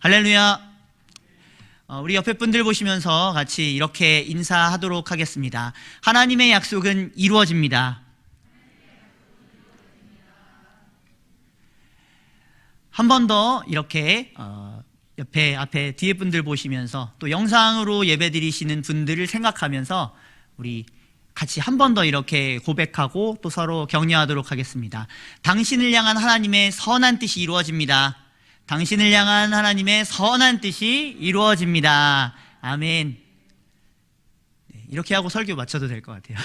할렐루야. 우리 옆에 분들 보시면서 같이 이렇게 인사하도록 하겠습니다. 하나님의 약속은 이루어집니다. 한 번 더 이렇게 옆에 앞에 뒤에 분들 보시면서 또 영상으로 예배드리시는 분들을 생각하면서 우리 같이 한 번 더 이렇게 고백하고 또 서로 격려하도록 하겠습니다. 당신을 향한 하나님의 선한 뜻이 이루어집니다. 당신을 향한 하나님의 선한 뜻이 이루어집니다. 아멘. 네, 이렇게 하고 설교 마쳐도 될 것 같아요.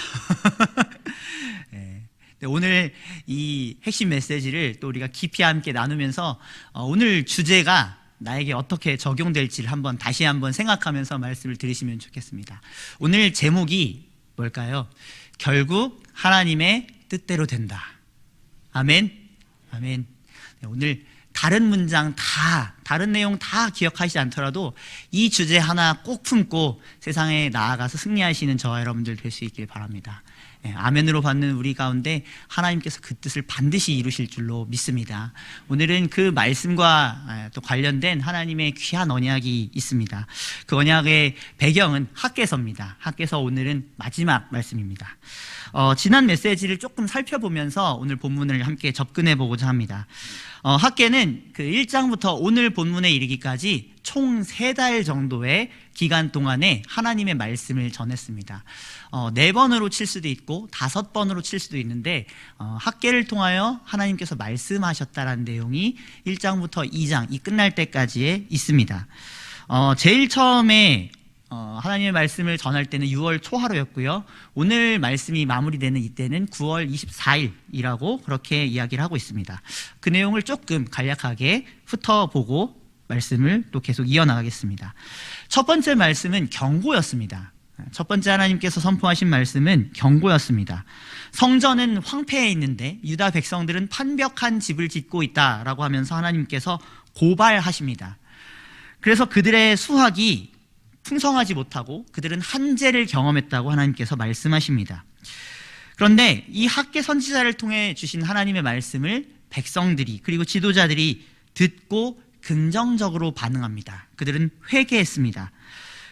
네, 오늘 이 핵심 메시지를 또 우리가 깊이 함께 나누면서 오늘 주제가 나에게 어떻게 적용될지를 다시 한번 생각하면서 말씀을 들으시면 좋겠습니다. 오늘 제목이 뭘까요? 결국 하나님의 뜻대로 된다. 아멘. 아멘. 네, 오늘 다른 문장 다른 내용 다 기억하시지 않더라도 이 주제 하나 꼭 품고 세상에 나아가서 승리하시는 저와 여러분들 될 수 있길 바랍니다. 아멘으로 받는 우리 가운데 하나님께서 그 뜻을 반드시 이루실 줄로 믿습니다. 오늘은 그 말씀과 또 관련된 하나님의 귀한 언약이 있습니다. 그 언약의 배경은 학개서입니다. 학개서 오늘은 마지막 말씀입니다. 지난 메시지를 조금 살펴보면서 오늘 본문을 함께 접근해 보고자 합니다. 학개는 그 1장부터 오늘 본문에 이르기까지 총 3달 정도의 기간 동안에 하나님의 말씀을 전했습니다. 4번으로 칠 수도 있고 5번으로 칠 수도 있는데 학개를 통하여 하나님께서 말씀하셨다라는 내용이 1장부터 2장 이 끝날 때까지에 있습니다. 제일 처음에 하나님의 말씀을 전할 때는 6월 초하루였고요. 오늘 말씀이 마무리되는 이때는 9월 24일이라고 그렇게 이야기를 하고 있습니다. 그 내용을 조금 간략하게 훑어보고 말씀을 또 계속 이어나가겠습니다. 첫 번째 말씀은 경고였습니다. 첫 번째 하나님께서 선포하신 말씀은 경고였습니다. 성전은 황폐해 있는데 유다 백성들은 판벽한 집을 짓고 있다라고 하면서 하나님께서 고발하십니다. 그래서 그들의 수확이 풍성하지 못하고 그들은 한재를 경험했다고 하나님께서 말씀하십니다. 그런데 이 학개 선지자를 통해 주신 하나님의 말씀을 백성들이 그리고 지도자들이 듣고 긍정적으로 반응합니다. 그들은 회개했습니다.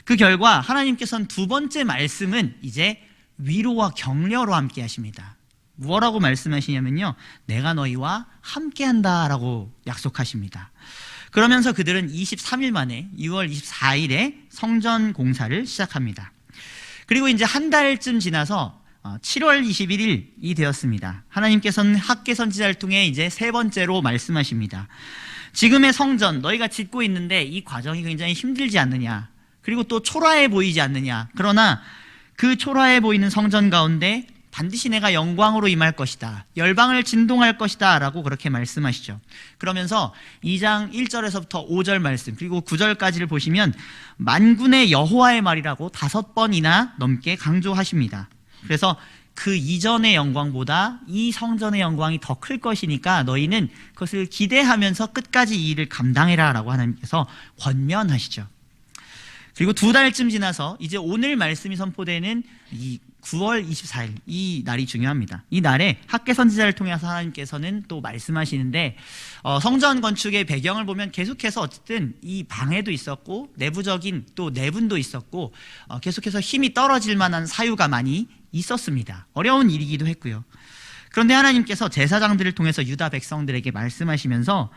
그 결과 하나님께서는 두 번째 말씀은 이제 위로와 격려로 함께 하십니다. 뭐라고 말씀하시냐면요, 내가 너희와 함께한다 라고 약속하십니다. 그러면서 그들은 23일 만에 6월 24일에 성전 공사를 시작합니다. 그리고 이제 한 달쯤 지나서 7월 21일이 되었습니다. 하나님께서는 학개 선지자를 통해 이제 세 번째로 말씀하십니다. 지금의 성전 너희가 짓고 있는데 이 과정이 굉장히 힘들지 않느냐, 그리고 또 초라해 보이지 않느냐. 그러나 그 초라해 보이는 성전 가운데 반드시 내가 영광으로 임할 것이다, 열방을 진동할 것이다 라고 그렇게 말씀하시죠. 그러면서 2장 1절에서부터 5절 말씀 그리고 9절까지를 보시면 만군의 여호와의 말이라고 5번이나 넘게 강조하십니다. 그래서 그 이전의 영광보다 이 성전의 영광이 더 클 것이니까 너희는 그것을 기대하면서 끝까지 이 일을 감당해라 라고 하나님께서 권면하시죠. 그리고 2달쯤 지나서 이제 오늘 말씀이 선포되는 이 9월 24일 이 날이 중요합니다. 이 날에 학개 선지자를 통해서 하나님께서는 또 말씀하시는데 성전 건축의 배경을 보면 계속해서 어쨌든 이 방해도 있었고 내부적인 또 내분도 있었고 계속해서 힘이 떨어질 만한 사유가 많이 있었습니다. 어려운 일이기도 했고요. 그런데 하나님께서 제사장들을 통해서 유다 백성들에게 말씀하시면서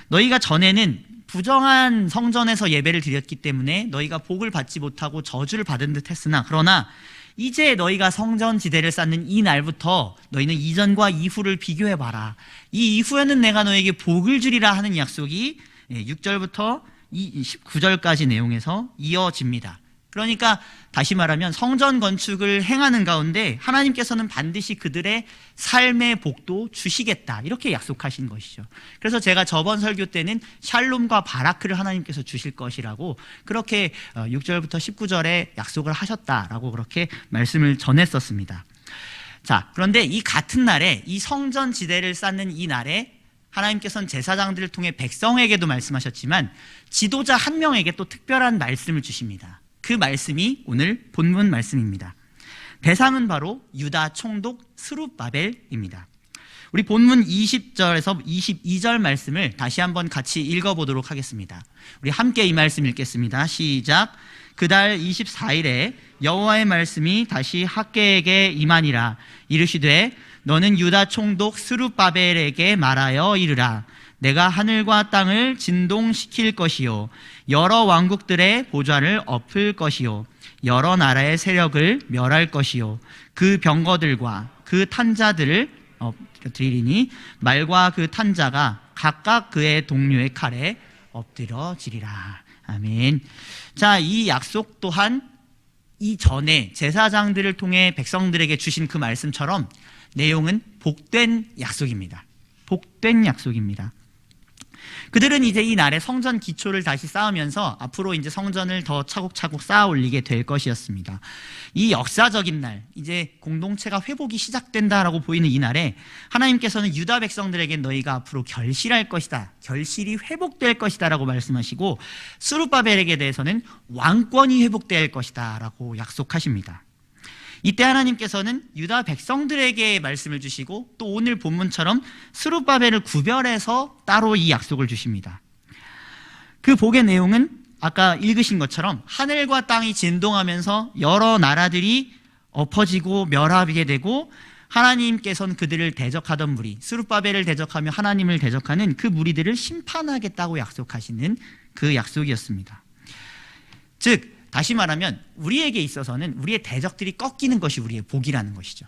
너희가 전에는 부정한 성전에서 예배를 드렸기 때문에 너희가 복을 받지 못하고 저주를 받은 듯 했으나 그러나 이제 너희가 성전 지대를 쌓는 이 날부터 너희는 이전과 이후를 비교해봐라. 이 이후에는 내가 너에게 복을 주리라 하는 약속이 6절부터 19절까지 내용에서 이어집니다. 그러니까 다시 말하면 성전 건축을 행하는 가운데 하나님께서는 반드시 그들의 삶의 복도 주시겠다 이렇게 약속하신 것이죠. 그래서 제가 저번 설교 때는 샬롬과 바라크를 하나님께서 주실 것이라고 그렇게 6절부터 19절에 약속을 하셨다라고 그렇게 말씀을 전했었습니다. 자, 그런데 이 같은 날에 이 성전 지대를 쌓는 이 날에 하나님께서는 제사장들을 통해 백성에게도 말씀하셨지만 지도자 한 명에게 또 특별한 말씀을 주십니다. 그 말씀이 오늘 본문 말씀입니다. 대상은 바로 유다 총독 스룹바벨입니다. 우리 본문 20절에서 22절 말씀을 다시 한번 같이 읽어보도록 하겠습니다. 우리 함께 이 말씀 읽겠습니다. 시작. 그달 24일에 여호와의 말씀이 다시 학개에게 임하니라. 이르시되 너는 유다 총독 스룹바벨에게 말하여 이르라. 내가 하늘과 땅을 진동시킬 것이요 여러 왕국들의 보좌를 엎을 것이요 여러 나라의 세력을 멸할 것이요 그 병거들과 그 탄자들을 엎드리리니 말과 그 탄자가 각각 그의 동료의 칼에 엎드러지리라. 아멘. 자, 이 약속 또한 이전에 제사장들을 통해 백성들에게 주신 그 말씀처럼 내용은 복된 약속입니다. 복된 약속입니다. 그들은 이제 이 날에 성전 기초를 다시 쌓으면서 앞으로 이제 성전을 더 차곡차곡 쌓아 올리게 될 것이었습니다. 이 역사적인 날, 이제 공동체가 회복이 시작된다라고 보이는 이 날에 하나님께서는 유다 백성들에게 너희가 앞으로 결실할 것이다, 결실이 회복될 것이다 라고 말씀하시고, 스룹바벨에게 대해서는 왕권이 회복될 것이다 라고 약속하십니다. 이때 하나님께서는 유다 백성들에게 말씀을 주시고 또 오늘 본문처럼 스룹바벨을 구별해서 따로 이 약속을 주십니다. 그 복의 내용은 아까 읽으신 것처럼 하늘과 땅이 진동하면서 여러 나라들이 엎어지고 멸하게 되고, 하나님께서는 그들을 대적하던 무리, 스룹바벨을 대적하며 하나님을 대적하는 그 무리들을 심판하겠다고 약속하시는 그 약속이었습니다. 즉 다시 말하면 우리에게 있어서는 우리의 대적들이 꺾이는 것이 우리의 복이라는 것이죠.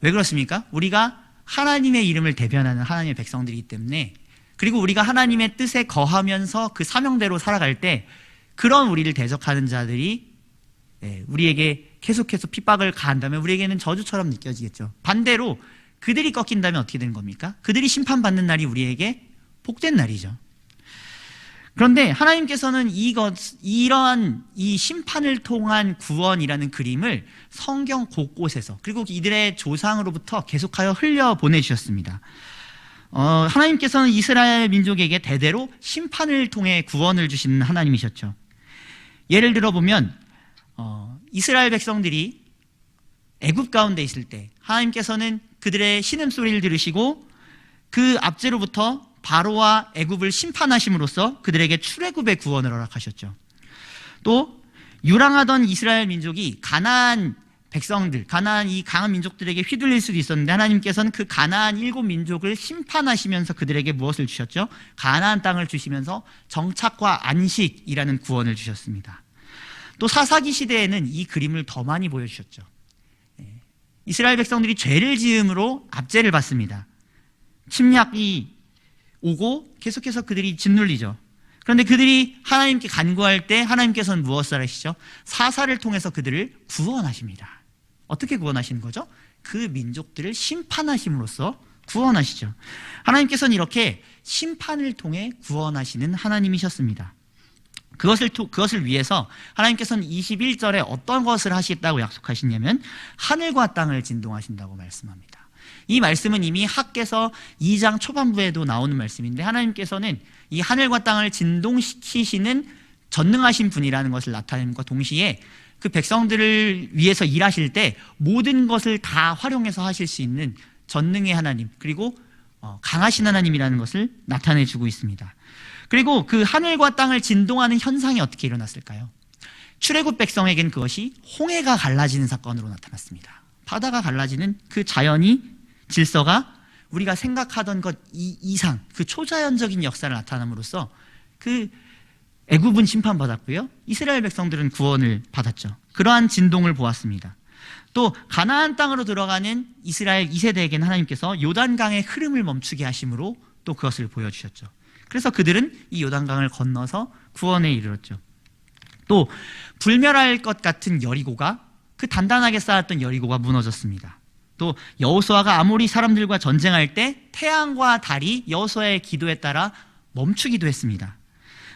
왜 그렇습니까? 우리가 하나님의 이름을 대변하는 하나님의 백성들이기 때문에, 그리고 우리가 하나님의 뜻에 거하면서 그 사명대로 살아갈 때 그런 우리를 대적하는 자들이 우리에게 계속해서 핍박을 가한다면 우리에게는 저주처럼 느껴지겠죠. 반대로 그들이 꺾인다면 어떻게 되는 겁니까? 그들이 심판받는 날이 우리에게 복된 날이죠. 그런데 하나님께서는 이러한 이 심판을 통한 구원이라는 그림을 성경 곳곳에서, 그리고 이들의 조상으로부터 계속하여 흘려보내주셨습니다. 하나님께서는 이스라엘 민족에게 대대로 심판을 통해 구원을 주시는 하나님이셨죠. 예를 들어 보면 이스라엘 백성들이 애굽 가운데 있을 때 하나님께서는 그들의 신음소리를 들으시고 그 압제로부터 바로와 애굽을 심판하심으로써 그들에게 출애굽의 구원을 허락하셨죠. 또 유랑하던 이스라엘 민족이 가나안 백성들, 가나안 이 강한 민족들에게 휘둘릴 수도 있었는데 하나님께서는 그 가나안 7민족을 심판하시면서 그들에게 무엇을 주셨죠? 가나안 땅을 주시면서 정착과 안식이라는 구원을 주셨습니다. 또 사사기 시대에는 이 그림을 더 많이 보여주셨죠. 이스라엘 백성들이 죄를 지음으로 압제를 받습니다. 침략이 오고 계속해서 그들이 짓눌리죠. 그런데 그들이 하나님께 간구할 때 하나님께서는 무엇을 하시죠? 사사를 통해서 그들을 구원하십니다. 어떻게 구원하시는 거죠? 그 민족들을 심판하심으로써 구원하시죠. 하나님께서는 이렇게 심판을 통해 구원하시는 하나님이셨습니다. 그것을 위해서 하나님께서는 21절에 어떤 것을 하시겠다고 약속하시냐면 하늘과 땅을 진동하신다고 말씀합니다. 이 말씀은 이미 학개서 2장 초반부에도 나오는 말씀인데, 하나님께서는 이 하늘과 땅을 진동시키시는 전능하신 분이라는 것을 나타냄과 동시에 그 백성들을 위해서 일하실 때 모든 것을 다 활용해서 하실 수 있는 전능의 하나님, 그리고 강하신 하나님이라는 것을 나타내주고 있습니다. 그리고 그 하늘과 땅을 진동하는 현상이 어떻게 일어났을까요? 출애굽 백성에겐 그것이 홍해가 갈라지는 사건으로 나타났습니다. 바다가 갈라지는 그 자연이 질서가 우리가 생각하던 것 이상 그 초자연적인 역사를 나타남으로써 그 애굽은 심판받았고요, 이스라엘 백성들은 구원을 받았죠. 그러한 진동을 보았습니다. 또 가나안 땅으로 들어가는 이스라엘 2세대에게는 하나님께서 요단강의 흐름을 멈추게 하심으로 또 그것을 보여주셨죠. 그래서 그들은 이 요단강을 건너서 구원에 이르렀죠. 또 불멸할 것 같은 여리고가, 그 단단하게 쌓았던 여리고가 무너졌습니다. 또 여호수아가 아모리 사람들과 전쟁할 때 태양과 달이 여호수아의 기도에 따라 멈추기도 했습니다.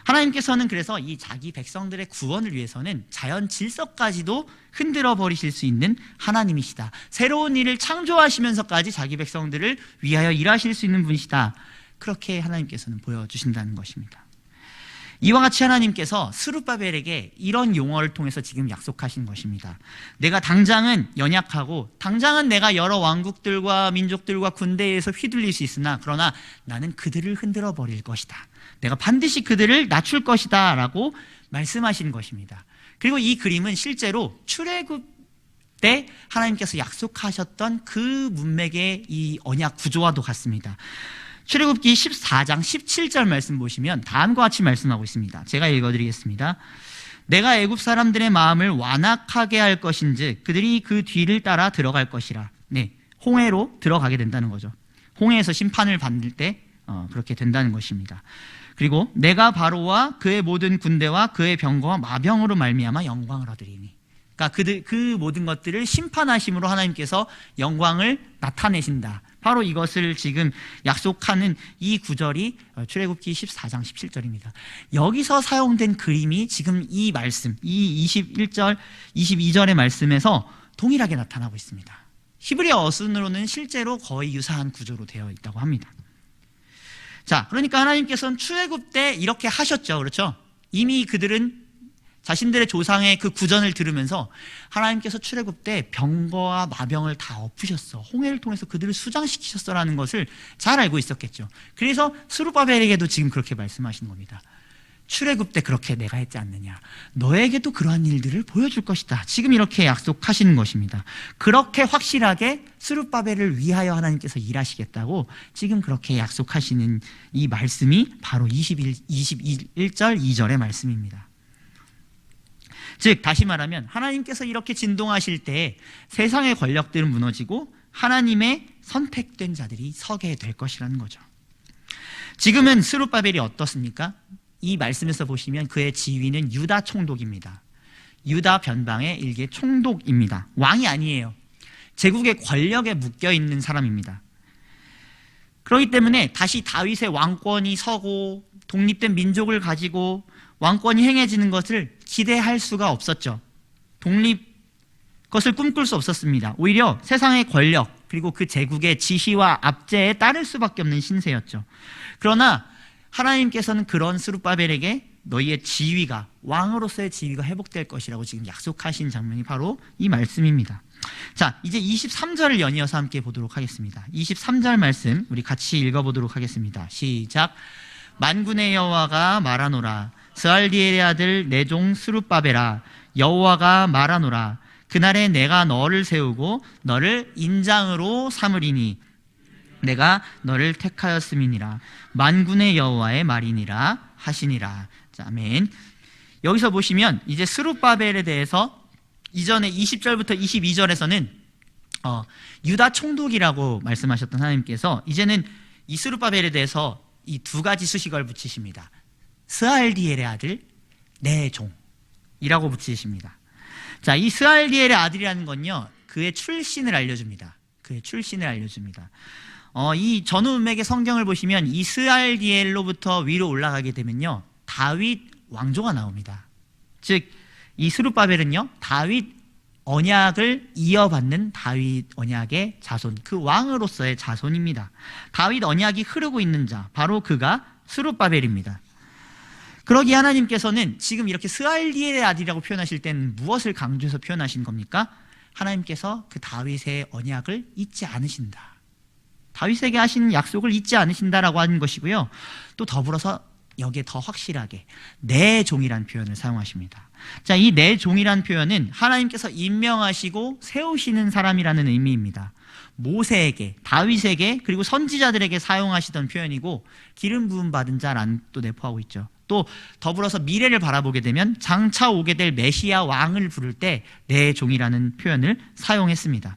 하나님께서는 그래서 이 자기 백성들의 구원을 위해서는 자연 질서까지도 흔들어 버리실 수 있는 하나님이시다. 새로운 일을 창조하시면서까지 자기 백성들을 위하여 일하실 수 있는 분이시다. 그렇게 하나님께서는 보여주신다는 것입니다. 이와 같이 하나님께서 스룹바벨에게 이런 용어를 통해서 지금 약속하신 것입니다. 내가 당장은 연약하고 당장은 내가 여러 왕국들과 민족들과 군대에서 휘둘릴 수 있으나 그러나 나는 그들을 흔들어 버릴 것이다. 내가 반드시 그들을 낮출 것이다 라고 말씀하신 것입니다. 그리고 이 그림은 실제로 출애굽 때 하나님께서 약속하셨던 그 문맥의 이 언약 구조와도 같습니다. 출애굽기 14장 17절 말씀 보시면 다음과 같이 말씀하고 있습니다. 제가 읽어드리겠습니다. 내가 애굽 사람들의 마음을 완악하게 할 것인즉 그들이 그 뒤를 따라 들어갈 것이라. 네, 홍해로 들어가게 된다는 거죠. 홍해에서 심판을 받을 때 그렇게 된다는 것입니다. 그리고 내가 바로와 그의 모든 군대와 그의 병거와 마병으로 말미암아 영광을 얻으리니. 그러니까 그 모든 것들을 심판하심으로 하나님께서 영광을 나타내신다. 바로 이것을 지금 약속하는 이 구절이 출애굽기 14장 17절입니다. 여기서 사용된 그림이 지금 이 말씀, 이 21절, 22절의 말씀에서 동일하게 나타나고 있습니다. 히브리어 어순으로는 실제로 거의 유사한 구조로 되어 있다고 합니다. 자, 그러니까 하나님께서는 출애굽 때 이렇게 하셨죠. 그렇죠? 이미 그들은 자신들의 조상의 그 구전을 들으면서 하나님께서 출애굽 때 병거와 마병을 다 엎으셨어. 홍해를 통해서 그들을 수장시키셨어라는 것을 잘 알고 있었겠죠. 그래서 스룹바벨에게도 지금 그렇게 말씀하시는 겁니다. 출애굽 때 그렇게 내가 했지 않느냐. 너에게도 그러한 일들을 보여줄 것이다. 지금 이렇게 약속하시는 것입니다. 그렇게 확실하게 스룹바벨을 위하여 하나님께서 일하시겠다고 지금 그렇게 약속하시는 이 말씀이 바로 21절 2절의 말씀입니다. 즉 다시 말하면 하나님께서 이렇게 진동하실 때 세상의 권력들은 무너지고 하나님의 선택된 자들이 서게 될 것이라는 거죠. 지금은 스룹바벨이 어떻습니까? 이 말씀에서 보시면 그의 지위는 유다 총독입니다. 유다 변방의 일개 총독입니다. 왕이 아니에요. 제국의 권력에 묶여있는 사람입니다. 그렇기 때문에 다시 다윗의 왕권이 서고 독립된 민족을 가지고 왕권이 행해지는 것을 기대할 수가 없었죠. 것을 꿈꿀 수 없었습니다. 오히려 세상의 권력 그리고 그 제국의 지시와 압제에 따를 수밖에 없는 신세였죠. 그러나 하나님께서는 그런 스룹바벨에게 너희의 지위가 왕으로서의 지위가 회복될 것이라고 지금 약속하신 장면이 바로 이 말씀입니다. 자, 이제 23절을 연이어서 함께 보도록 하겠습니다. 23절 말씀 우리 같이 읽어보도록 하겠습니다. 시작. 만군의 여호와가 말하노라. 스알디엘의 아들 내 종 스룹바벨아, 여호와가 말하노라. 그날에 내가 너를 세우고 너를 인장으로 삼으리니 내가 너를 택하였음이니라. 만군의 여호와의 말이니라 하시니라. 자, 아멘. 여기서 보시면 이제 스룹바벨에 대해서 이전에 20절부터 22절에서는 유다 총독이라고 말씀하셨던 하나님께서 이제는 이 스룹바벨에 대해서 이 두 가지 수식어를 붙이십니다. 스알디엘의 아들 내 종이라고 붙이십니다. 자, 이 스알디엘의 아들이라는 건요, 그의 출신을 알려줍니다. 그의 출신을 알려줍니다. 이 전후 문맥의 성경을 보시면 이 스알디엘로부터 위로 올라가게 되면요, 다윗 왕조가 나옵니다. 즉, 이 스룹바벨은요, 다윗 언약을 이어받는 다윗 언약의 자손, 그 왕으로서의 자손입니다. 다윗 언약이 흐르고 있는 자, 바로 그가 스룹바벨입니다. 그러기에 하나님께서는 지금 이렇게 스알디엘의 아들이라고 표현하실 때는 무엇을 강조해서 표현하신 겁니까? 하나님께서 그 다윗의 언약을 잊지 않으신다. 다윗에게 하신 약속을 잊지 않으신다라고 하는 것이고요. 또 더불어서 여기에 더 확실하게 내 종이라는 표현을 사용하십니다. 자, 이 내 종이라는 표현은 하나님께서 임명하시고 세우시는 사람이라는 의미입니다. 모세에게, 다윗에게, 그리고 선지자들에게 사용하시던 표현이고 기름 부음 받은 자라는 또 내포하고 있죠. 또 더불어서 미래를 바라보게 되면 장차 오게 될 메시아 왕을 부를 때 내 종이라는 표현을 사용했습니다.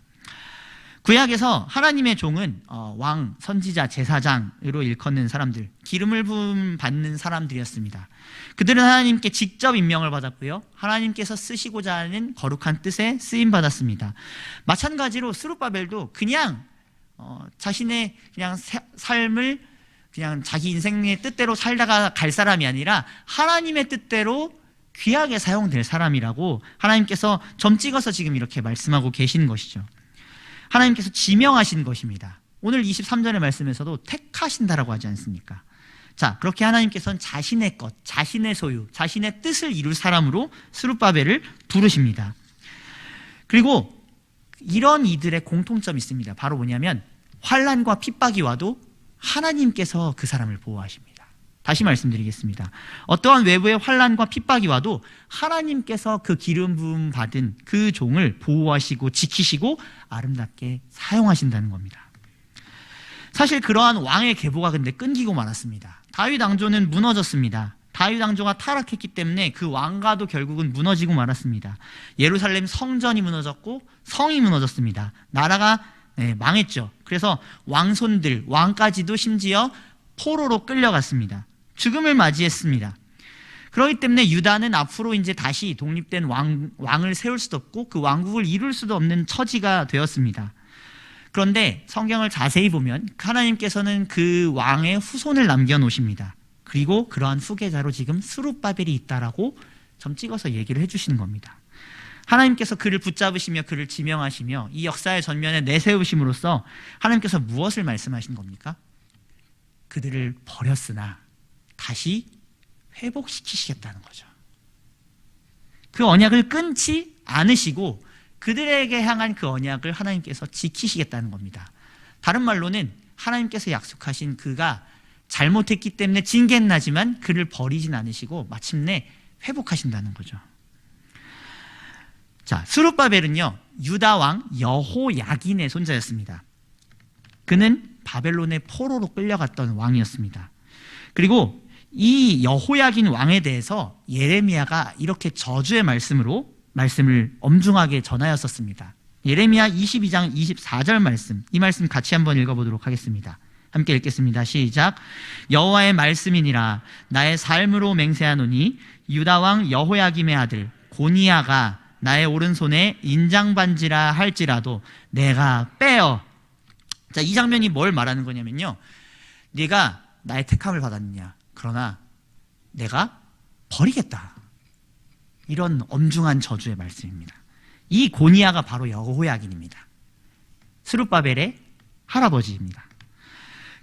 구약에서 하나님의 종은 왕, 선지자, 제사장으로 일컫는 사람들, 기름을 부음 받는 사람들이었습니다. 그들은 하나님께 직접 임명을 받았고요, 하나님께서 쓰시고자 하는 거룩한 뜻에 쓰임 받았습니다. 마찬가지로 스룹바벨도 그냥 자신의 그냥 삶을 그냥 자기 인생의 뜻대로 살다가 갈 사람이 아니라 하나님의 뜻대로 귀하게 사용될 사람이라고 하나님께서 점 찍어서 지금 이렇게 말씀하고 계시는 것이죠. 하나님께서 지명하신 것입니다. 오늘 23절의 말씀에서도 택하신다라고 하지 않습니까? 자, 그렇게 하나님께서는 자신의 것, 자신의 소유, 자신의 뜻을 이룰 사람으로 스룹바벨을 부르십니다. 그리고 이런 이들의 공통점이 있습니다. 바로 뭐냐면 환난과 핍박이 와도 하나님께서 그 사람을 보호하십니다. 다시 말씀드리겠습니다. 어떠한 외부의 환난과 핍박이 와도 하나님께서 그 기름 부음 받은 그 종을 보호하시고 지키시고 아름답게 사용하신다는 겁니다. 사실 그러한 왕의 계보가 근데 끊기고 말았습니다. 다윗 왕조는 무너졌습니다. 다윗 왕조가 타락했기 때문에 그 왕가도 결국은 무너지고 말았습니다. 예루살렘 성전이 무너졌고 성이 무너졌습니다. 나라가 망했죠. 그래서 왕손들, 왕까지도 심지어 포로로 끌려갔습니다. 죽음을 맞이했습니다. 그렇기 때문에 유다는 앞으로 이제 다시 독립된 왕을 세울 수도 없고 그 왕국을 이룰 수도 없는 처지가 되었습니다. 그런데 성경을 자세히 보면 하나님께서는 그 왕의 후손을 남겨놓으십니다. 그리고 그러한 후계자로 지금 스룹바벨이 있다라고 점 찍어서 얘기를 해주시는 겁니다. 하나님께서 그를 붙잡으시며 그를 지명하시며 이 역사의 전면에 내세우심으로써 하나님께서 무엇을 말씀하신 겁니까? 그들을 버렸으나 다시 회복시키시겠다는 거죠. 그 언약을 끊지 않으시고 그들에게 향한 그 언약을 하나님께서 지키시겠다는 겁니다. 다른 말로는 하나님께서 약속하신 그가 잘못했기 때문에 징계는 나지만 그를 버리진 않으시고 마침내 회복하신다는 거죠. 자, 스룹바벨은요 유다 왕 여호야긴의 손자였습니다. 그는 바벨론의 포로로 끌려갔던 왕이었습니다. 그리고 이 여호야긴 왕에 대해서 예레미야가 이렇게 저주의 말씀을 엄중하게 전하였었습니다. 예레미야 22장 24절 말씀, 이 말씀 같이 한번 읽어보도록 하겠습니다. 함께 읽겠습니다. 시작. 여호와의 말씀이니라. 나의 삶으로 맹세하노니 유다 왕 여호야김의 아들 고니야가 나의 오른손에 인장반지라 할지라도 내가 빼어. 자, 이 장면이 뭘 말하는 거냐면요, 네가 나의 택함을 받았느냐, 그러나 내가 버리겠다, 이런 엄중한 저주의 말씀입니다. 이 고니야가 바로 여호야긴입니다. 스룹바벨의 할아버지입니다.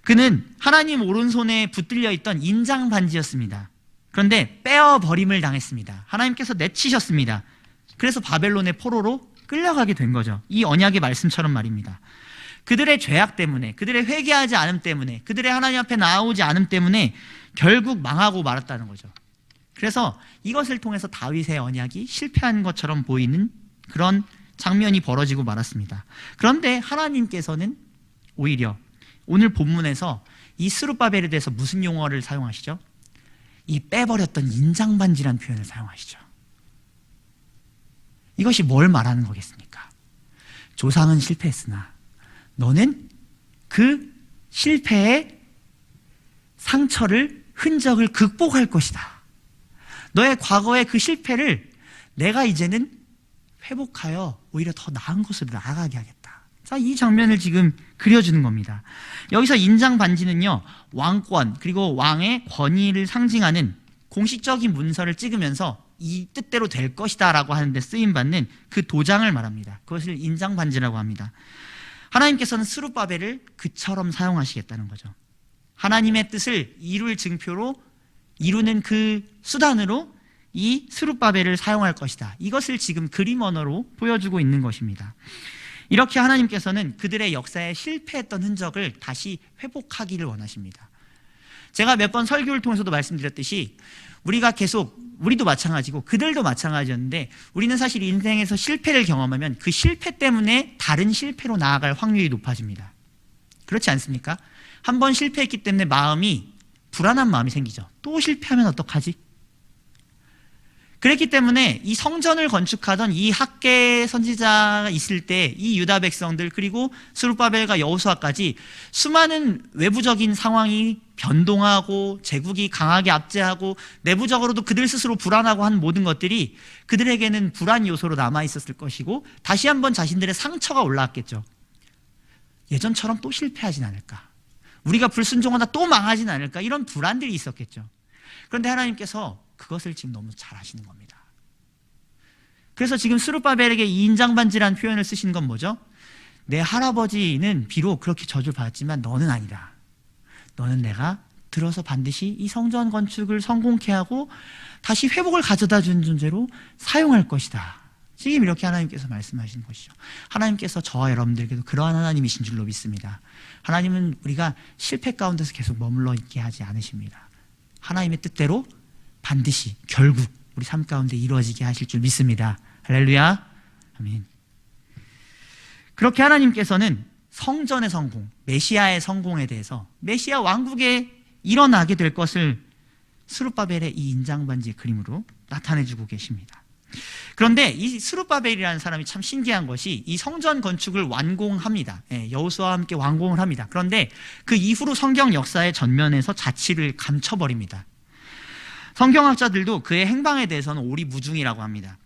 그는 하나님 오른손에 붙들려 있던 인장 반지였습니다. 그런데 빼어버림을 당했습니다. 하나님께서 내치셨습니다. 그래서 바벨론의 포로로 끌려가게 된 거죠. 이 언약의 말씀처럼 말입니다. 그들의 죄악 때문에, 그들의 회개하지 않음 때문에, 그들의 하나님 앞에 나오지 않음 때문에 결국 망하고 말았다는 거죠. 그래서 이것을 통해서 다윗의 언약이 실패한 것처럼 보이는 그런 장면이 벌어지고 말았습니다. 그런데 하나님께서는 오히려 오늘 본문에서 이 스룹바벨에 대해서 무슨 용어를 사용하시죠? 이 빼버렸던 인장반지라는 표현을 사용하시죠. 이것이 뭘 말하는 거겠습니까? 조상은 실패했으나 너는 그 실패의 상처를, 흔적을 극복할 것이다. 너의 과거의 그 실패를 내가 이제는 회복하여 오히려 더 나은 곳으로 나아가게 하겠다. 자, 이 장면을 지금 그려주는 겁니다. 여기서 인장 반지는요, 왕권 그리고 왕의 권위를 상징하는 공식적인 문서를 찍으면서 이 뜻대로 될 것이다 라고 하는데 쓰임받는 그 도장을 말합니다. 그것을 인장 반지라고 합니다. 하나님께서는 스룹바벨을 그처럼 사용하시겠다는 거죠. 하나님의 뜻을 이룰 증표로, 이루는 그 수단으로 이 스룹바벨을 사용할 것이다. 이것을 지금 그림 언어로 보여주고 있는 것입니다. 이렇게 하나님께서는 그들의 역사에 실패했던 흔적을 다시 회복하기를 원하십니다. 제가 몇 번 설교를 통해서도 말씀드렸듯이 우리도 마찬가지고 그들도 마찬가지였는데, 우리는 사실 인생에서 실패를 경험하면 그 실패 때문에 다른 실패로 나아갈 확률이 높아집니다. 그렇지 않습니까? 한 번 실패했기 때문에 불안한 마음이 생기죠. 또 실패하면 어떡하지? 그랬기 때문에 이 성전을 건축하던 이 학계 선지자가 있을 때 이 유다 백성들, 그리고 스룹바벨과 여호수아까지 수많은 외부적인 상황이 변동하고 제국이 강하게 압제하고 내부적으로도 그들 스스로 불안하고 한 모든 것들이 그들에게는 불안 요소로 남아있었을 것이고, 다시 한번 자신들의 상처가 올라왔겠죠. 예전처럼 또 실패하진 않을까, 우리가 불순종하다 또 망하진 않을까, 이런 불안들이 있었겠죠. 그런데 하나님께서 그것을 지금 너무 잘 아시는 겁니다. 그래서 지금 스룹바벨에게 이 인장반지라는 표현을 쓰신 건 뭐죠? 내 할아버지는 비록 그렇게 저주를 받았지만 너는 아니다. 너는 내가 들어서 반드시 이 성전 건축을 성공케 하고 다시 회복을 가져다 주는 존재로 사용할 것이다. 지금 이렇게 하나님께서 말씀하시는 것이죠. 하나님께서 저와 여러분들에게도 그러한 하나님이신 줄로 믿습니다. 하나님은 우리가 실패 가운데서 계속 머물러 있게 하지 않으십니다. 하나님의 뜻대로 반드시 결국 우리 삶 가운데 이루어지게 하실 줄 믿습니다. 할렐루야. 아멘. 그렇게 하나님께서는 성전의 성공, 메시아의 성공에 대해서 메시아 왕국에 일어나게 될 것을 스룹바벨의 이 인장반지의 그림으로 나타내주고 계십니다. 그런데 이 스룹바벨이라는 사람이 참 신기한 것이 이 성전 건축을 완공합니다. 여호수아와 함께 완공을 합니다. 그런데 그 이후로 성경 역사의 전면에서 자취를 감춰버립니다. 성경학자들도 그의 행방에 대해서는 오리무중이라고 합니다.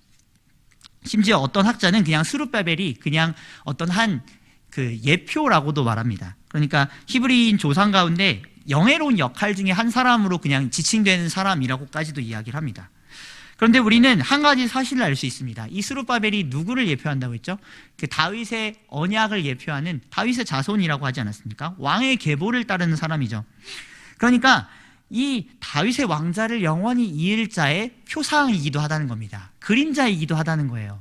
심지어 어떤 학자는 그냥 스룹바벨이 그냥 어떤 한 그 예표라고도 말합니다. 그러니까 히브리인 조상 가운데 영예로운 역할 중에 한 사람으로 그냥 지칭되는 사람이라고까지도 이야기를 합니다. 그런데 우리는 한 가지 사실을 알 수 있습니다. 이 스룹바벨이 누구를 예표한다고 했죠? 그 다윗의 언약을 예표하는 다윗의 자손이라고 하지 않았습니까? 왕의 계보를 따르는 사람이죠. 그러니까 이 다윗의 왕자를 영원히 이을 자의 표상이기도 하다는 겁니다. 그림자이기도 하다는 거예요.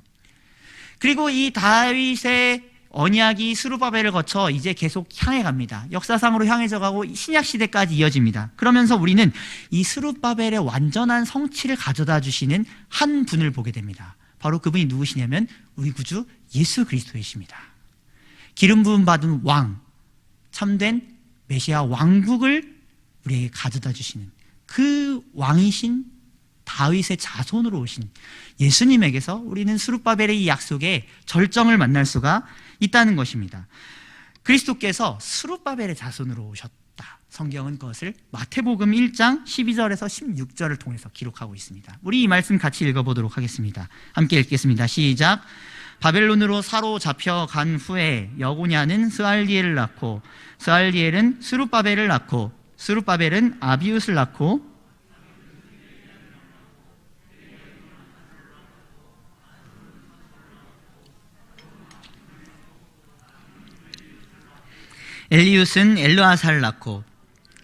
그리고 이 다윗의 언약이 스룹바벨을 거쳐 이제 계속 향해 갑니다. 역사상으로 향해져 가고 신약 시대까지 이어집니다. 그러면서 우리는 이 스룹바벨의 완전한 성취를 가져다 주시는 한 분을 보게 됩니다. 바로 그분이 누구시냐면 우리 구주 예수 그리스도이십니다. 기름 부음 받은 왕, 참된 메시아 왕국을 우리에게 가져다 주시는 그 왕이신 다윗의 자손으로 오신 예수님에게서 우리는 스룹바벨의 이 약속에 절정을 만날 수가 있다는 것입니다. 그리스도께서 스룹바벨의 자손으로 오셨다. 성경은 그것을 마태복음 1장 12절에서 16절을 통해서 기록하고 있습니다. 우리 이 말씀 같이 읽어보도록 하겠습니다. 함께 읽겠습니다. 시작. 바벨론으로 사로잡혀간 후에 여고냐는 스알디엘을 낳고 스알디엘은 스룹바벨을 낳고 스룹바벨은 아비웃을 낳고 엘리웃은 엘르아살을 낳고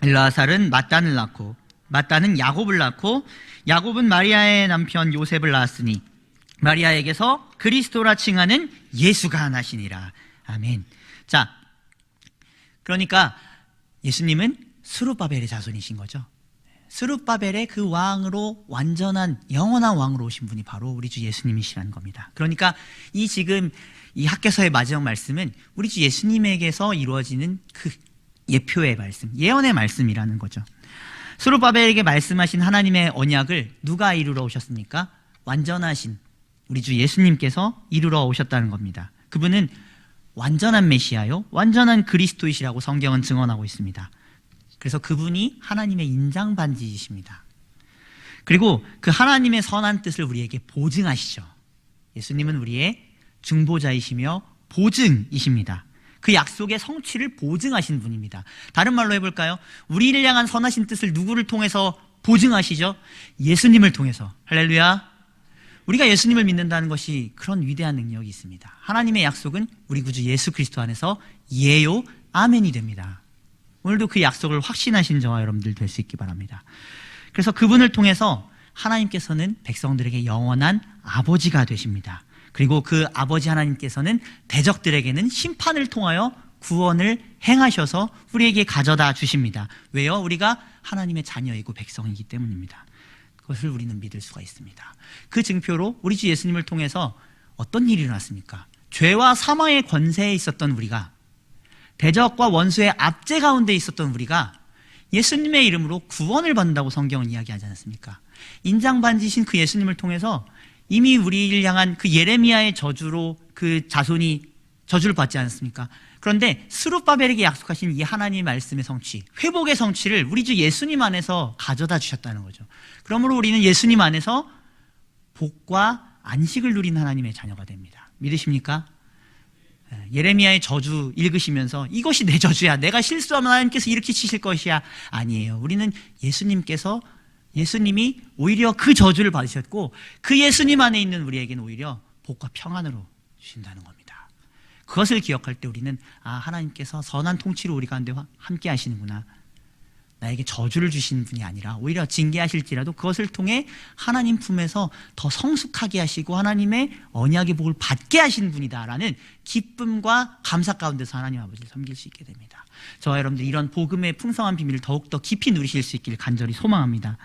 엘르아살은 mat단을 낳고 mat단은 야곱을 낳고 야곱은 마리아의 남편 요셉을 낳았으니 마리아에게서 그리스도라 칭하는 예수가 나시니라. 아멘. 자, 그러니까 예수님은 스룹바벨의 자손이신 거죠. 스룹바벨의 그 왕으로 완전한 영원한 왕으로 오신 분이 바로 우리 주 예수님이시라는 겁니다. 그러니까 이 지금 이 학개서의 마지막 말씀은 우리 주 예수님에게서 이루어지는 그 예표의 말씀, 예언의 말씀이라는 거죠. 스룹바벨에게 말씀하신 하나님의 언약을 누가 이루러 오셨습니까? 완전하신 우리 주 예수님께서 이루러 오셨다는 겁니다. 그분은 완전한 메시아요, 완전한 그리스도이시라고 성경은 증언하고 있습니다. 그래서 그분이 하나님의 인장반지이십니다. 그리고 그 하나님의 선한 뜻을 우리에게 보증하시죠. 예수님은 우리의 중보자이시며 보증이십니다. 그 약속의 성취를 보증하신 분입니다. 다른 말로 해볼까요? 우리를 향한 선하신 뜻을 누구를 통해서 보증하시죠? 예수님을 통해서. 할렐루야. 우리가 예수님을 믿는다는 것이 그런 위대한 능력이 있습니다. 하나님의 약속은 우리 구주 예수 그리스도 안에서 예요, 아멘이 됩니다. 오늘도 그 약속을 확신하신 저와 여러분들 될 수 있기 바랍니다. 그래서 그분을 통해서 하나님께서는 백성들에게 영원한 아버지가 되십니다. 그리고 그 아버지 하나님께서는 대적들에게는 심판을 통하여 구원을 행하셔서 우리에게 가져다 주십니다. 왜요? 우리가 하나님의 자녀이고 백성이기 때문입니다. 그것을 우리는 믿을 수가 있습니다. 그 증표로 우리 주 예수님을 통해서 어떤 일이 일어났습니까? 죄와 사망의 권세에 있었던 우리가, 대적과 원수의 압제 가운데 있었던 우리가 예수님의 이름으로 구원을 받는다고 성경은 이야기하지 않았습니까? 인장반지신 그 예수님을 통해서 이미 우리를 향한 그 예레미야의 저주로 그 자손이 저주를 받지 않았습니까? 그런데 스룹바벨에게 약속하신 이 하나님의 말씀의 성취, 회복의 성취를 우리 주 예수님 안에서 가져다 주셨다는 거죠. 그러므로 우리는 예수님 안에서 복과 안식을 누린 하나님의 자녀가 됩니다. 믿으십니까? 예레미야의 저주 읽으시면서 이것이 내 저주야, 내가 실수하면 하나님께서 이렇게 치실 것이야. 아니에요. 우리는 예수님이 오히려 그 저주를 받으셨고 그 예수님 안에 있는 우리에게는 오히려 복과 평안으로 주신다는 겁니다. 그것을 기억할 때 우리는 하나님께서 선한 통치로 우리 가운데 함께 하시는구나. 나에게 저주를 주신 분이 아니라 오히려 징계하실지라도 그것을 통해 하나님 품에서 더 성숙하게 하시고 하나님의 언약의 복을 받게 하신 분이다라는 기쁨과 감사 가운데서 하나님 아버지를 섬길 수 있게 됩니다. 저와 여러분들 이런 복음의 풍성한 비밀을 더욱더 깊이 누리실 수 있기를 간절히 소망합니다.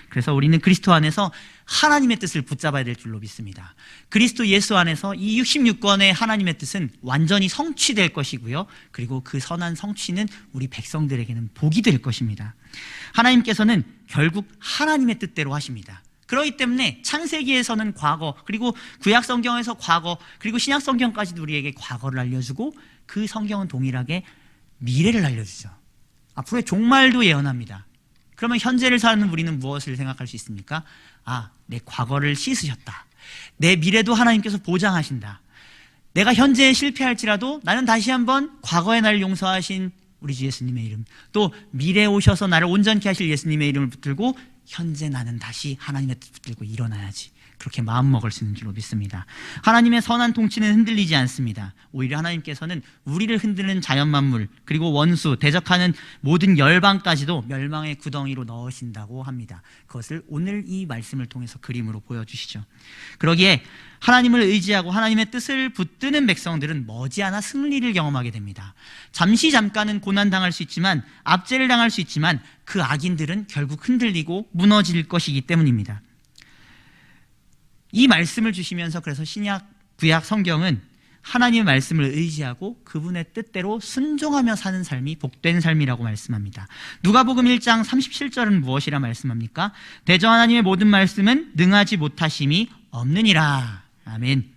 그래서 우리는 그리스도 안에서 하나님의 뜻을 붙잡아야 될 줄로 믿습니다. 그리스도 예수 안에서 이 66권의 하나님의 뜻은 완전히 성취될 것이고요. 그리고 그 선한 성취는 우리 백성들에게는 복이 될 것입니다. 하나님께서는 결국 하나님의 뜻대로 하십니다. 그렇기 때문에 창세기에서는 과거, 그리고 구약 성경에서 과거, 그리고 신약 성경까지도 우리에게 과거를 알려주고 그 성경은 동일하게 미래를 알려주죠. 앞으로의 종말도 예언합니다. 그러면 현재를 사는 우리는 무엇을 생각할 수 있습니까? 내 과거를 씻으셨다. 내 미래도 하나님께서 보장하신다. 내가 현재에 실패할지라도 나는 다시 한번 과거의 나를 용서하신 우리 주 예수님의 이름, 또 미래에 오셔서 나를 온전케 하실 예수님의 이름을 붙들고 현재 나는 다시 하나님의 뜻 붙들고 일어나야지. 그렇게 마음먹을 수 있는 줄로 믿습니다. 하나님의 선한 통치는 흔들리지 않습니다. 오히려 하나님께서는 우리를 흔드는 자연만물, 그리고 원수, 대적하는 모든 열방까지도 멸망의 구덩이로 넣으신다고 합니다. 그것을 오늘 이 말씀을 통해서 그림으로 보여주시죠. 그러기에 하나님을 의지하고 하나님의 뜻을 붙드는 백성들은 머지않아 승리를 경험하게 됩니다. 잠깐은 고난당할 수 있지만, 압제를 당할 수 있지만 그 악인들은 결국 흔들리고 무너질 것이기 때문입니다. 이 말씀을 주시면서 그래서 신약, 구약 성경은 하나님의 말씀을 의지하고 그분의 뜻대로 순종하며 사는 삶이 복된 삶이라고 말씀합니다. 누가복음 1장 37절은 무엇이라 말씀합니까? 대저 하나님의 모든 말씀은 능하지 못하심이 없느니라. 아멘.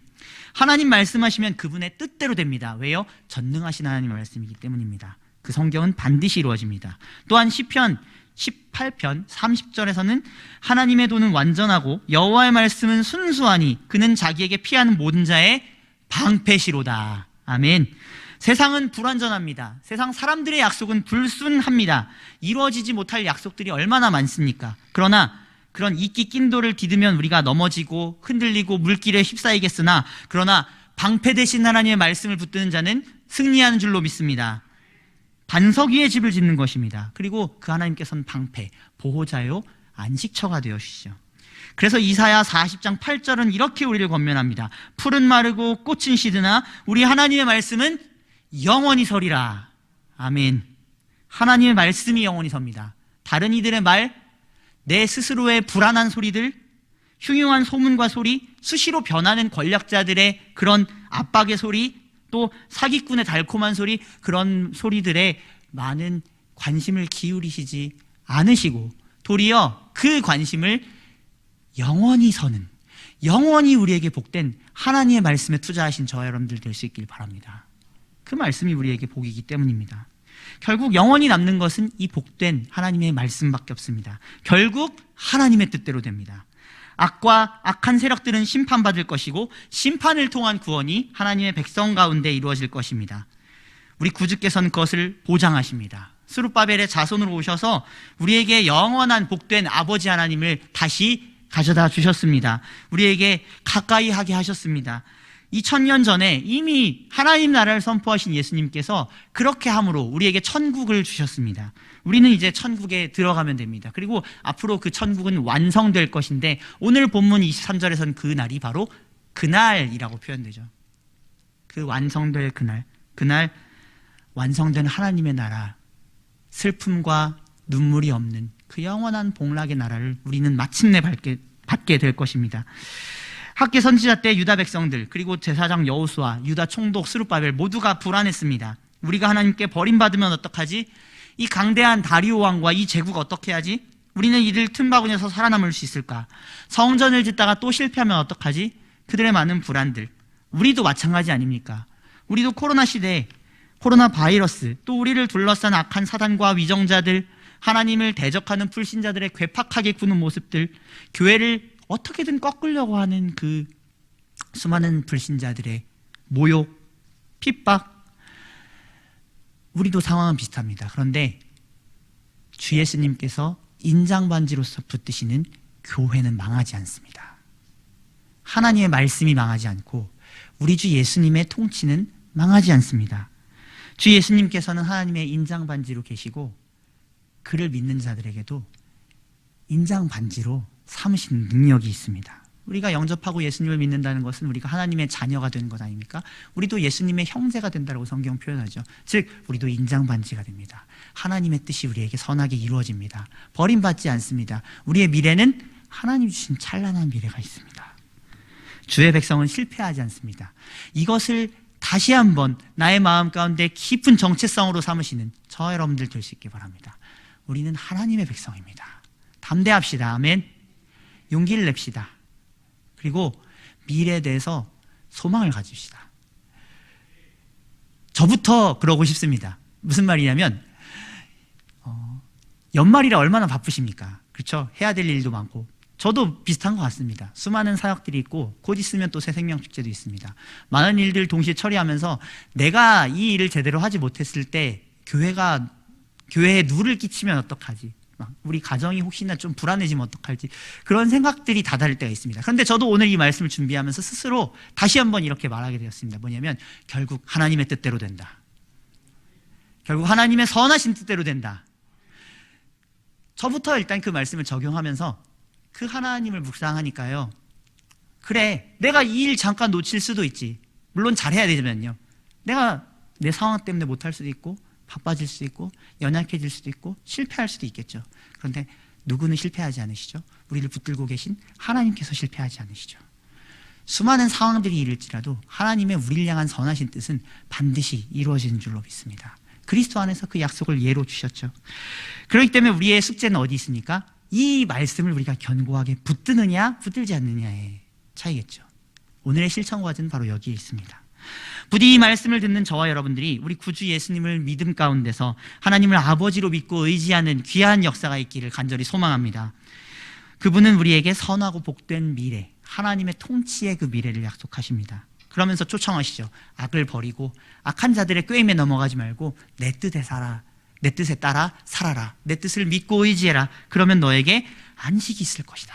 하나님 말씀하시면 그분의 뜻대로 됩니다. 왜요? 전능하신 하나님의 말씀이기 때문입니다. 그 성경은 반드시 이루어집니다. 또한 시편 18편 30절에서는 하나님의 도는 완전하고 여호와의 말씀은 순수하니 그는 자기에게 피하는 모든 자의 방패시로다. 아멘. 세상은 불완전합니다. 세상 사람들의 약속은 불순합니다. 이루어지지 못할 약속들이 얼마나 많습니까? 그러나 그런 이끼 낀돌을 디디면 우리가 넘어지고 흔들리고 물길에 휩싸이겠으나, 그러나 방패 대신 하나님의 말씀을 붙드는 자는 승리하는 줄로 믿습니다. 반석 위에 집을 짓는 것입니다. 그리고 그 하나님께서는 방패, 보호자요, 안식처가 되어주시죠. 그래서 이사야 40장 8절은 이렇게 우리를 권면합니다. 풀은 마르고 꽃은 시드나 우리 하나님의 말씀은 영원히 서리라. 아멘. 하나님의 말씀이 영원히 섭니다. 다른 이들의 말, 내 스스로의 불안한 소리들, 흉흉한 소문과 소리, 수시로 변하는 권력자들의 그런 압박의 소리, 또 사기꾼의 달콤한 소리, 그런 소리들에 많은 관심을 기울이시지 않으시고 도리어 그 관심을 영원히 서는, 영원히 우리에게 복된 하나님의 말씀에 투자하신 저와 여러분들 될 수 있길 바랍니다. 그 말씀이 우리에게 복이기 때문입니다. 결국 영원히 남는 것은 이 복된 하나님의 말씀밖에 없습니다. 결국 하나님의 뜻대로 됩니다. 악과 악한 세력들은 심판받을 것이고 심판을 통한 구원이 하나님의 백성 가운데 이루어질 것입니다. 우리 구주께서는 그것을 보장하십니다. 스룹바벨의 자손으로 오셔서 우리에게 영원한 복된 아버지 하나님을 다시 가져다 주셨습니다. 우리에게 가까이 하게 하셨습니다. 2000년 전에 이미 하나님 나라를 선포하신 예수님께서 그렇게 함으로 우리에게 천국을 주셨습니다. 우리는 이제 천국에 들어가면 됩니다. 그리고 앞으로 그 천국은 완성될 것인데 오늘 본문 23절에서는 그 날이 바로 그날이라고 표현되죠. 그 완성될 그날 완성된 하나님의 나라, 슬픔과 눈물이 없는 그 영원한 복락의 나라를 우리는 마침내 받게 될 것입니다. 학계 선지자 때 유다 백성들, 그리고 제사장 여호수아, 유다 총독 스룹바벨 모두가 불안했습니다. 우리가 하나님께 버림받으면 어떡하지? 이 강대한 다리오 왕과 이 제국 어떻게 하지? 우리는 이들 틈바구니에서 살아남을 수 있을까? 성전을 짓다가 또 실패하면 어떡하지? 그들의 많은 불안들. 우리도 마찬가지 아닙니까? 우리도 코로나 시대에 코로나 바이러스, 또 우리를 둘러싼 악한 사단과 위정자들, 하나님을 대적하는 불신자들의 괴팍하게 구는 모습들, 교회를 어떻게든 꺾으려고 하는 그 수많은 불신자들의 모욕, 핍박, 우리도 상황은 비슷합니다. 그런데 주 예수님께서 인장반지로서 붙드시는 교회는 망하지 않습니다. 하나님의 말씀이 망하지 않고 우리 주 예수님의 통치는 망하지 않습니다. 주 예수님께서는 하나님의 인장반지로 계시고 그를 믿는 자들에게도 인장 반지로 삼으신 능력이 있습니다. 우리가 영접하고 예수님을 믿는다는 것은 우리가 하나님의 자녀가 되는 것 아닙니까? 우리도 예수님의 형제가 된다고 성경 표현하죠. 즉 우리도 인장 반지가 됩니다. 하나님의 뜻이 우리에게 선하게 이루어집니다. 버림받지 않습니다. 우리의 미래는 하나님 주신 찬란한 미래가 있습니다. 주의 백성은 실패하지 않습니다. 이것을 다시 한번 나의 마음 가운데 깊은 정체성으로 삼으시는 저와 여러분들 될 수 있기 바랍니다. 우리는 하나님의 백성입니다. 담대합시다. 아멘. 용기를 냅시다. 그리고 미래에 대해서 소망을 가집시다. 저부터 그러고 싶습니다. 무슨 말이냐면 연말이라 얼마나 바쁘십니까? 그렇죠? 해야 될 일도 많고 저도 비슷한 것 같습니다. 수많은 사역들이 있고 곧 있으면 또 새 생명축제도 있습니다. 많은 일들 동시에 처리하면서 내가 이 일을 제대로 하지 못했을 때 교회에 누를 끼치면 어떡하지? 우리 가정이 혹시나 좀 불안해지면 어떡할지 그런 생각들이 다다를 때가 있습니다. 그런데 저도 오늘 이 말씀을 준비하면서 스스로 다시 한번 이렇게 말하게 되었습니다. 뭐냐면 결국 하나님의 뜻대로 된다. 결국 하나님의 선하신 뜻대로 된다. 저부터 일단 그 말씀을 적용하면서 그 하나님을 묵상하니까요. 그래, 내가 이 일 잠깐 놓칠 수도 있지. 물론 잘해야 되지만요. 내가 내 상황 때문에 못할 수도 있고 바빠질 수도 있고 연약해질 수도 있고 실패할 수도 있겠죠. 그런데 누구는 실패하지 않으시죠? 우리를 붙들고 계신 하나님께서 실패하지 않으시죠. 수많은 상황들이 이를지라도 하나님의 우리를 향한 선하신 뜻은 반드시 이루어지는 줄로 믿습니다. 그리스도 안에서 그 약속을 예로 주셨죠. 그렇기 때문에 우리의 숙제는 어디 있습니까? 이 말씀을 우리가 견고하게 붙드느냐 붙들지 않느냐의 차이겠죠. 오늘의 실천 과제는 바로 여기에 있습니다. 부디 이 말씀을 듣는 저와 여러분들이 우리 구주 예수님을 믿음 가운데서 하나님을 아버지로 믿고 의지하는 귀한 역사가 있기를 간절히 소망합니다. 그분은 우리에게 선하고 복된 미래, 하나님의 통치의 그 미래를 약속하십니다. 그러면서 초청하시죠. 악을 버리고 악한 자들의 꾀임에 넘어가지 말고 내 뜻에 살아, 내 뜻에 따라 살아라. 내 뜻을 믿고 의지해라. 그러면 너에게 안식이 있을 것이다.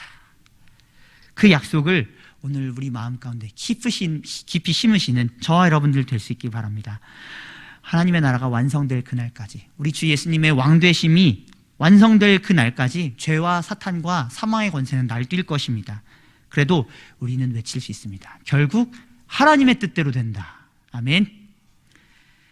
그 약속을 오늘 우리 마음 가운데 깊이 심으시는 저와 여러분들 될 수 있기 바랍니다. 하나님의 나라가 완성될 그날까지, 우리 주 예수님의 왕되심이 완성될 그날까지 죄와 사탄과 사망의 권세는 날뛸 것입니다. 그래도 우리는 외칠 수 있습니다. 결국 하나님의 뜻대로 된다. 아멘.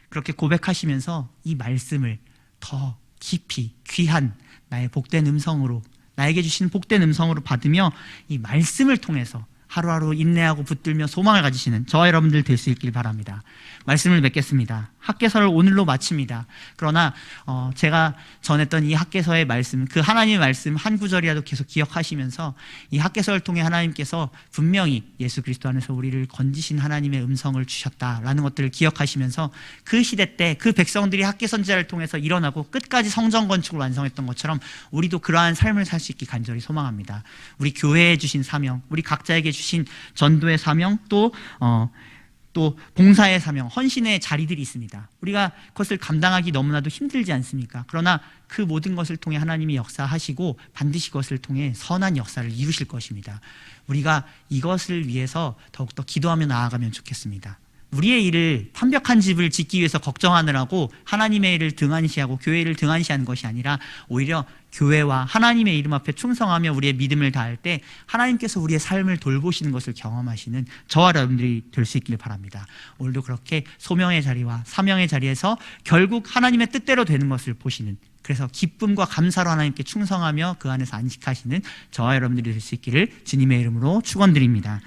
그렇게 고백하시면서 이 말씀을 더 깊이 귀한 나의 복된 음성으로, 나에게 주신 복된 음성으로 받으며 이 말씀을 통해서 하루하루 인내하고 붙들며 소망을 가지시는 저와 여러분들 될 수 있길 바랍니다. 말씀을 맺겠습니다. 학개서를 오늘로 마칩니다. 그러나 제가 전했던 이 학개서의 말씀, 그 하나님의 말씀 한 구절이라도 계속 기억하시면서 이 학개서를 통해 하나님께서 분명히 예수 그리스도 안에서 우리를 건지신 하나님의 음성을 주셨다라는 것들을 기억하시면서 그 시대 때 그 백성들이 학개선지자를 통해서 일어나고 끝까지 성전 건축을 완성했던 것처럼 우리도 그러한 삶을 살 수 있기 간절히 소망합니다. 우리 교회에 주신 사명, 우리 각자에게 주신 전도의 사명, 또 봉사의 사명, 헌신의 자리들이 있습니다. 우리가 그것을 감당하기 너무나도 힘들지 않습니까? 그러나 그 모든 것을 통해 하나님이 역사하시고 반드시 그것을 통해 선한 역사를 이루실 것입니다. 우리가 이것을 위해서 더욱더 기도하며 나아가면 좋겠습니다. 우리의 일을 완벽한 집을 짓기 위해서 걱정하느라고 하나님의 일을 등한시하고 교회를 등한시하는 것이 아니라 오히려 교회와 하나님의 이름 앞에 충성하며 우리의 믿음을 다할 때 하나님께서 우리의 삶을 돌보시는 것을 경험하시는 저와 여러분들이 될 수 있기를 바랍니다. 오늘도 그렇게 소명의 자리와 사명의 자리에서 결국 하나님의 뜻대로 되는 것을 보시는, 그래서 기쁨과 감사로 하나님께 충성하며 그 안에서 안식하시는 저와 여러분들이 될 수 있기를 주님의 이름으로 축원드립니다.